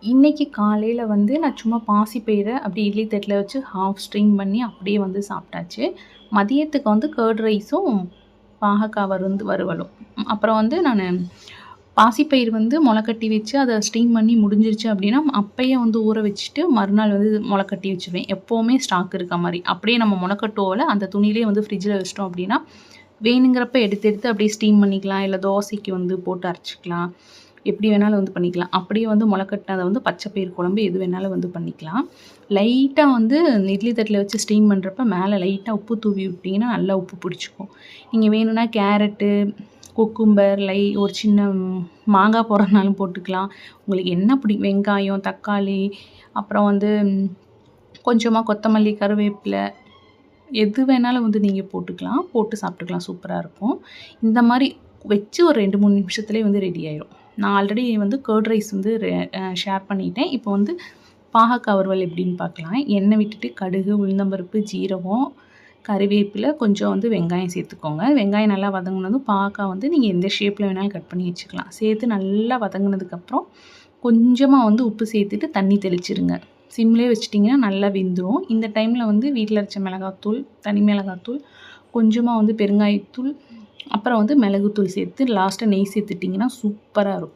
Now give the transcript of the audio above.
இன்னைக்கு காலையில வந்து நான் சும்மா பாசிப்பயிர அப்படியே இட்லி தட்டில வச்சு ஹாஃப் ஸ்ட்ரீம் பண்ணி அப்படியே வந்து சாப்பிட்டாச்சு. மதியத்துக்கு வந்து கர்ட் ரைஸும், பாகக்காய் வறுவலும். அப்புறம் வந்து நானு பாசிப்பயிறு வந்து மொளக்கட்டி வச்சு அத ஸ்டீம் பண்ணி முடிஞ்சிருச்சு அப்படின்னா, அப்பயே வந்து ஊற வச்சுட்டு மறுநாள் வந்து மொளக்கட்டி வச்சுருவேன். எப்பவுமே ஸ்டாக் இருக்க மாரி. அப்படியே நம்ம மொளக்கட்டுவோல அந்த துணியிலேயே வந்து ஃப்ரிட்ஜில வச்சுட்டோம் அப்படின்னா, வேணுங்கிறப்ப எடுத்து எடுத்து அப்படியே ஸ்டீம் பண்ணிக்கலாம். இல்ல தோசைக்கு வந்து போட்டு அரைச்சுக்கலாம். எப்படி வேணாலும் வந்து பண்ணிக்கலாம். அப்படியே வந்து மொளக்கட்டினத வந்து பச்சை பயிறு குழம்பு எது வேணாலும் வந்து பண்ணிக்கலாம். லைட்டா வந்து இட்லி தட்டில வச்சு ஸ்டீம் பண்ணுறப்ப மேலே லைட்டா உப்பு தூவி விட்டிங்கன்னா, நல்லா உப்பு பிடிச்சுக்கும். நீங்க வேணும்னா கேரட்டு, குக்கும்பர், ஒரு சின்ன மாங்காய் போடுறதுனாலும் போட்டுக்கலாம். உங்களுக்கு என்ன வெங்காயம், தக்காளி, அப்புறம் வந்து கொஞ்சமா கொத்தமல்லி, கருவேப்பிலை எது வேணாலும் வந்து நீங்க போட்டுக்கலாம். போட்டு சாப்பிட்டுக்கலாம். சூப்பரா இருக்கும். இந்த மாரி வச்சு ஒரு 2, 3 நிமிஷத்துலயே வந்து ரெடி ஆயிரும். நான் ஆல்ரெடி வந்து கர்ட் ரைஸ் வந்து ஷேர் பண்ணிட்டேன். இப்போ வந்து பாகக்காய் வறுவல் எப்படின்னு பார்க்கலாம். எண்ணெய் விட்டுட்டு கடுகு, உளுந்தம்பருப்பு, ஜீரகம், கறிவேப்பிலை, கொஞ்சம் வந்து வெங்காயம் சேர்த்துக்கோங்க. வெங்காயம் நல்லா வதங்குனதும் பாகக்காய் வந்து நீங்க எந்த ஷேப்ல வேணாலும் கட் பண்ணி வச்சுக்கலாம். சேர்த்து நல்லா வதங்குனதுக்கப்புறம் கொஞ்சமா வந்து உப்பு சேர்த்துட்டு தண்ணி தெளிச்சிருங்க. சிம்லேயே வச்சுட்டிங்கன்னா நல்லா வெந்துரும். இந்த டைமில் வந்து வீட்டில் அரைச்ச மிளகாத்தூள், தனி மிளகாத்தூள், கொஞ்சமா வந்து பெருங்காயத்தூள், அப்புறம் வந்து மிளகுத்தூள் சேர்த்து லாஸ்ட்டாக நெய் சேர்த்துட்டிங்கன்னா சூப்பரா இருக்கும்.